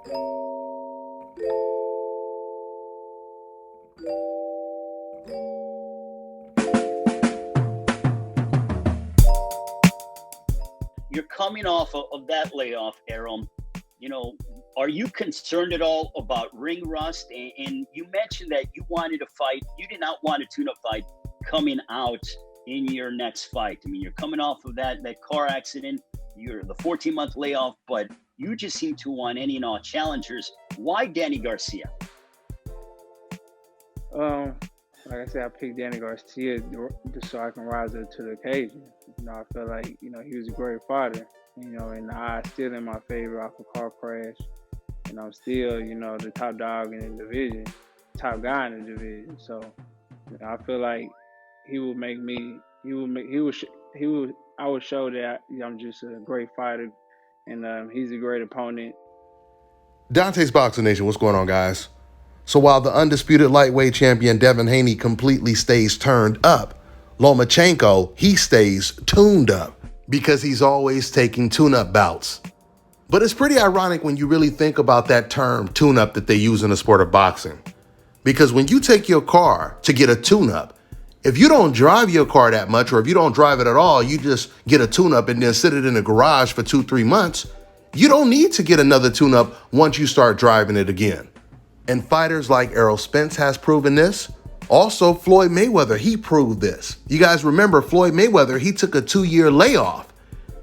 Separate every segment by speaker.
Speaker 1: You're coming off of that layoff, Arum. Are you concerned at all about ring rust? And you mentioned that you wanted to fight. You did not want a tune-up fight coming out in your next fight. I mean, you're coming off of that car accident. You're the 14-month layoff, but you just seem to want any and all challengers. Why Danny Garcia?
Speaker 2: Like I said, I picked Danny Garcia just so I can rise up to the occasion. I feel like, he was a great fighter, and the odds still in my favor off a car crash. And I'm still, the top dog in the division, top guy in the division. So, I feel like I would show that I'm just a great fighter, and he's a great opponent.
Speaker 3: Dante's Boxing Nation, what's going on, guys? So while the undisputed lightweight champion Devin Haney completely stays turned up, Lomachenko, he stays tuned up because he's always taking tune-up bouts. But it's pretty ironic when you really think about that term, tune-up, that they use in the sport of boxing. Because when you take your car to get a tune-up, if you don't drive your car that much, or if you don't drive it at all, you just get a tune-up and then sit it in the garage for 2-3 months, you don't need to get another tune-up once you start driving it again. And fighters like Errol Spence has proven this. Also, Floyd Mayweather, he proved this. You guys remember Floyd Mayweather, he took a 2-year layoff.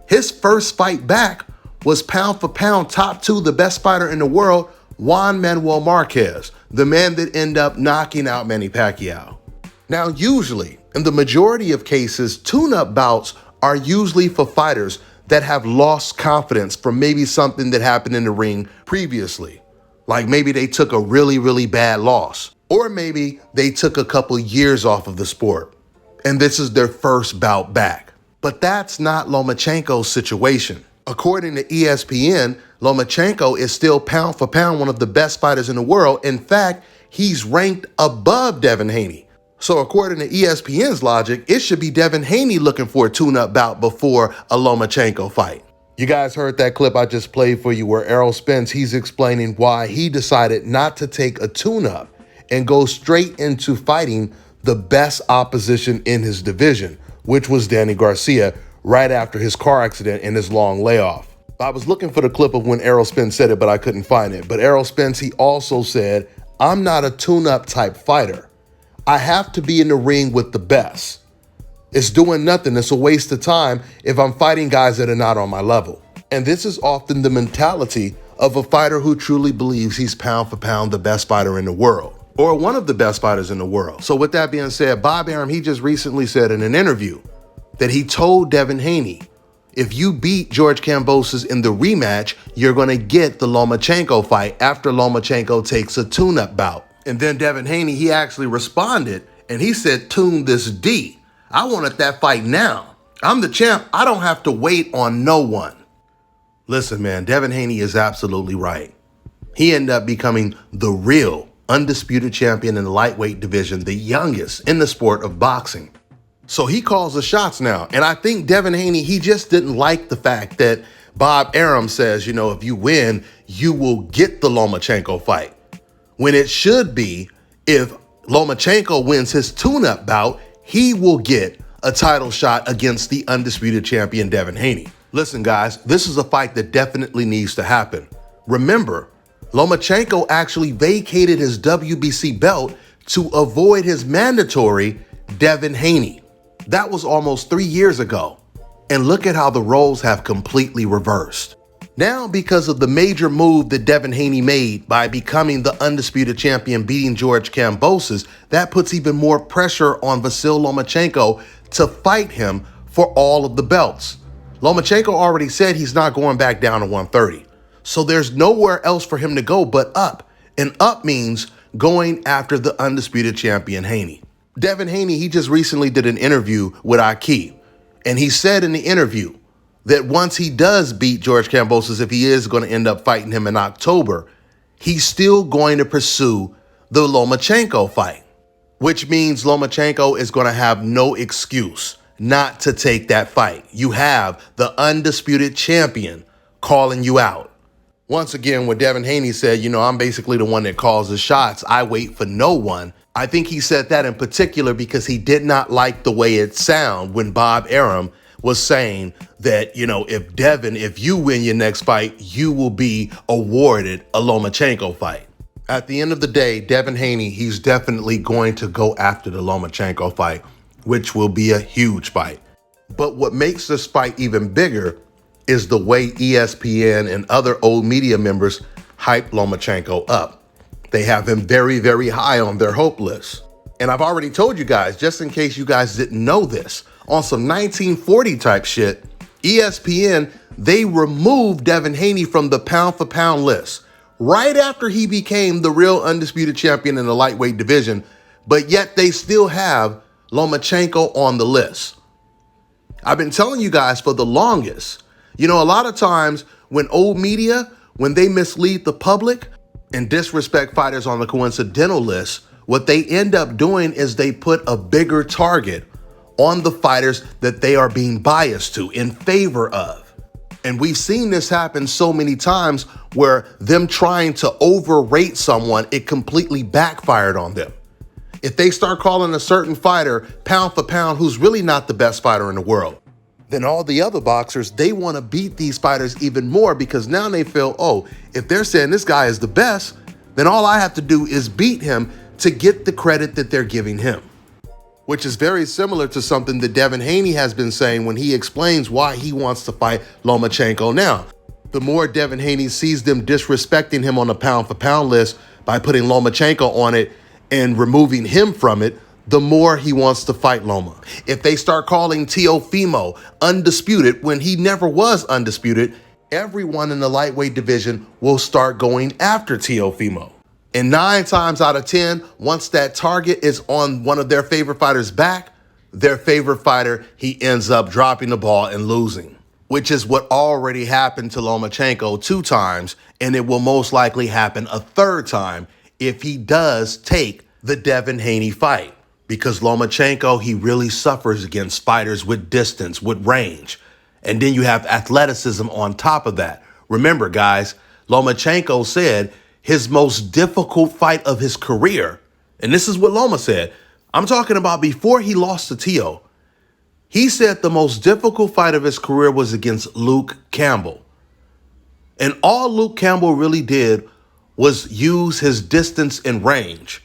Speaker 3: His first fight back was pound for pound, top 2, the best fighter in the world, Juan Manuel Marquez, the man that ended up knocking out Manny Pacquiao. Now, usually, in the majority of cases, tune-up bouts are usually for fighters that have lost confidence from maybe something that happened in the ring previously. Like maybe they took a really, really bad loss. Or maybe they took a couple years off of the sport, and this is their first bout back. But that's not Lomachenko's situation. According to ESPN, Lomachenko is still pound for pound one of the best fighters in the world. In fact, he's ranked above Devin Haney. So according to ESPN's logic, it should be Devin Haney looking for a tune-up bout before a Lomachenko fight. You guys heard that clip I just played for you where Errol Spence, he's explaining why he decided not to take a tune-up and go straight into fighting the best opposition in his division, which was Danny Garcia, right after his car accident and his long layoff. I was looking for the clip of when Errol Spence said it, but I couldn't find it. But Errol Spence, he also said, "I'm not a tune-up type fighter. I have to be in the ring with the best. It's doing nothing. It's a waste of time if I'm fighting guys that are not on my level." And this is often the mentality of a fighter who truly believes he's pound for pound the best fighter in the world, or one of the best fighters in the world. So with that being said, Bob Arum, he just recently said in an interview that he told Devin Haney, if you beat George Kambosos in the rematch, you're going to get the Lomachenko fight after Lomachenko takes a tune-up bout. And then Devin Haney, he actually responded and he said, "Tune this D. I wanted that fight now. I'm the champ. I don't have to wait on no one." Listen, man, Devin Haney is absolutely right. He ended up becoming the real undisputed champion in the lightweight division, the youngest in the sport of boxing. So he calls the shots now. And I think Devin Haney, he just didn't like the fact that Bob Arum says, if you win, you will get the Lomachenko fight. When it should be, if Lomachenko wins his tune-up bout, he will get a title shot against the undisputed champion, Devin Haney. Listen, guys, this is a fight that definitely needs to happen. Remember, Lomachenko actually vacated his WBC belt to avoid his mandatory Devin Haney. That was almost 3 years ago. And look at how the roles have completely reversed. Now, because of the major move that Devin Haney made by becoming the undisputed champion, beating George Kambosos, that puts even more pressure on Vasyl Lomachenko to fight him for all of the belts. Lomachenko already said he's not going back down to 130. So there's nowhere else for him to go but up. And up means going after the undisputed champion, Haney. Devin Haney, he just recently did an interview with Aki. And he said in the interview that once he does beat George Kambosos, if he is going to end up fighting him in October, he's still going to pursue the Lomachenko fight, which means Lomachenko is going to have no excuse not to take that fight. You have the undisputed champion calling you out. Once again, what Devin Haney said, I'm basically the one that calls the shots. I wait for no one. I think he said that in particular because he did not like the way it sounded when Bob Arum was saying that, if you win your next fight, you will be awarded a Lomachenko fight. At the end of the day, Devin Haney, he's definitely going to go after the Lomachenko fight, which will be a huge fight. But what makes this fight even bigger is the way ESPN and other old media members hype Lomachenko up. They have him very, very high on their hope list. And I've already told you guys, just in case you guys didn't know this, on some 1940 type shit, ESPN, they removed Devin Haney from the pound for pound list right after he became the real undisputed champion in the lightweight division, but yet they still have Lomachenko on the list. I've been telling you guys for the longest, a lot of times when old media, when they mislead the public and disrespect fighters on the coincidental list, what they end up doing is they put a bigger target on the fighters that they are being biased to, in favor of. And we've seen this happen so many times where them trying to overrate someone, it completely backfired on them. If they start calling a certain fighter pound for pound who's really not the best fighter in the world, then all the other boxers, they want to beat these fighters even more because now they feel, if they're saying this guy is the best, then all I have to do is beat him to get the credit that they're giving him. Which is very similar to something that Devin Haney has been saying when he explains why he wants to fight Lomachenko now. The more Devin Haney sees them disrespecting him on the pound for pound list by putting Lomachenko on it and removing him from it, the more he wants to fight Loma. If they start calling Teofimo undisputed when he never was undisputed, everyone in the lightweight division will start going after Teofimo. And 9 times out of 10, once that target is on one of their favorite fighters' back, their favorite fighter, he ends up dropping the ball and losing, which is what already happened to Lomachenko 2 times, and it will most likely happen a 3rd time if he does take the Devin Haney fight. Because Lomachenko, he really suffers against fighters with distance, with range. And then you have athleticism on top of that. Remember, guys, Lomachenko said his most difficult fight of his career, and this is what Loma said, I'm talking about before he lost to Teo, he said the most difficult fight of his career was against Luke Campbell. And all Luke Campbell really did was use his distance and range.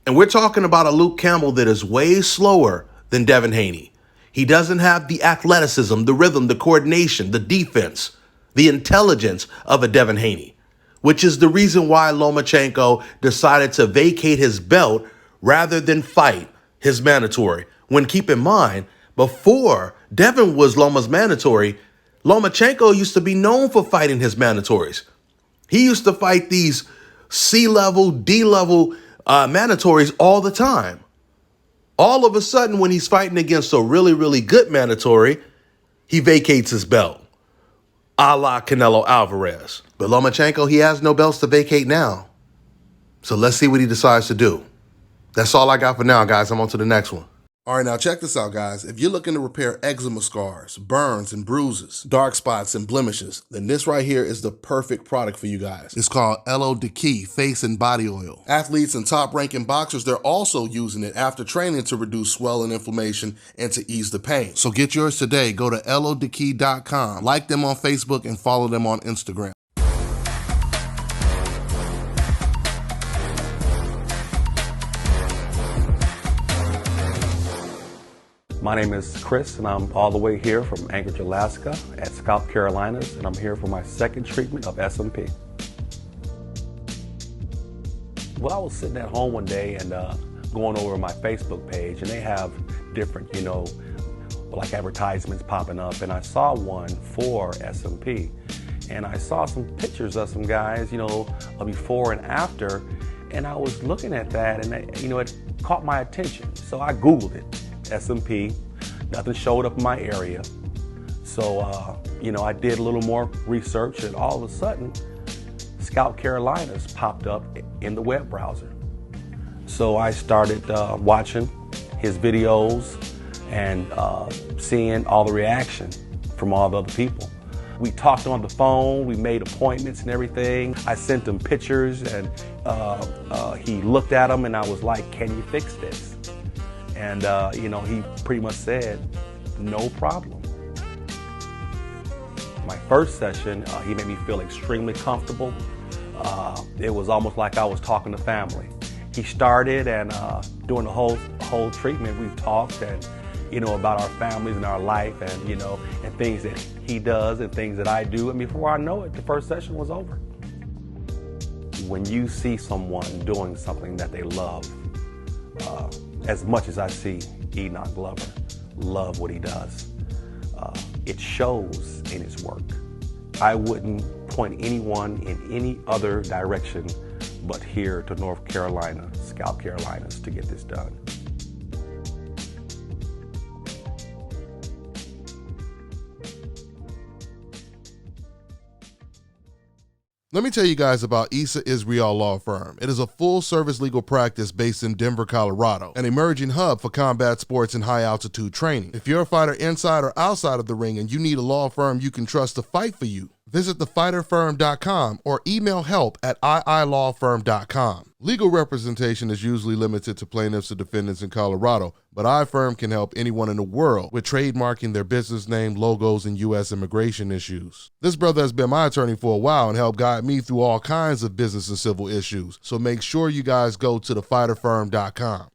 Speaker 3: And we're talking about a Luke Campbell that is way slower than Devin Haney. He doesn't have the athleticism, the rhythm, the coordination, the defense, the intelligence of a Devin Haney, which is the reason why Lomachenko decided to vacate his belt rather than fight his mandatory. When keep in mind, before Devin was Loma's mandatory, Lomachenko used to be known for fighting his mandatories. He used to fight these C-level, D-level mandatories all the time. All of a sudden, when he's fighting against a really, really good mandatory, he vacates his belt, a la Canelo Alvarez. But Lomachenko, he has no belts to vacate now. So let's see what he decides to do. That's all I got for now, guys. I'm on to the next one. All right, now check this out, guys. If you're looking to repair eczema scars, burns and bruises, dark spots and blemishes, then this right here is the perfect product for you guys. It's called Elo Diki Face and Body Oil. Athletes and top-ranking boxers, they're also using it after training to reduce swelling, inflammation, and to ease the pain. So get yours today. Go to elodiki.com, like them on Facebook, and follow them on Instagram.
Speaker 4: My name is Chris, and I'm all the way here from Anchorage, Alaska at Scalp Carolinas, and I'm here for my second treatment of SMP. Well, I was sitting at home one day and going over my Facebook page, and they have different, like advertisements popping up, and I saw one for SMP, and I saw some pictures of some guys, a before and after, and I was looking at that, and it caught my attention, so I Googled it. SMP, nothing showed up in my area. So, I did a little more research, and all of a sudden, Scalp Carolinas popped up in the web browser. So I started watching his videos and seeing all the reaction from all the other people. We talked on the phone, we made appointments and everything. I sent him pictures and he looked at them and I was like, can you fix this? And you know, he pretty much said, no problem. My first session, he made me feel extremely comfortable. It was almost like I was talking to family. He started, and during the whole treatment, we talked and, you know, about our families and our life, and, you know, and things that he does and things that I do. And before I know it, the first session was over. When you see someone doing something that they love, as much as I see Enoch Glover love what he does, it shows in his work. I wouldn't point anyone in any other direction but here to North Carolina, South Carolinas, to get this done.
Speaker 3: Let me tell you guys about Issa Israel Law Firm. It is a full-service legal practice based in Denver, Colorado, an emerging hub for combat sports and high-altitude training. If you're a fighter inside or outside of the ring and you need a law firm you can trust to fight for you, visit thefighterfirm.com or email help@iilawfirm.com. Legal representation is usually limited to plaintiffs or defendants in Colorado, but iFirm can help anyone in the world with trademarking their business name, logos, and U.S. immigration issues. This brother has been my attorney for a while and helped guide me through all kinds of business and civil issues, so make sure you guys go to thefighterfirm.com.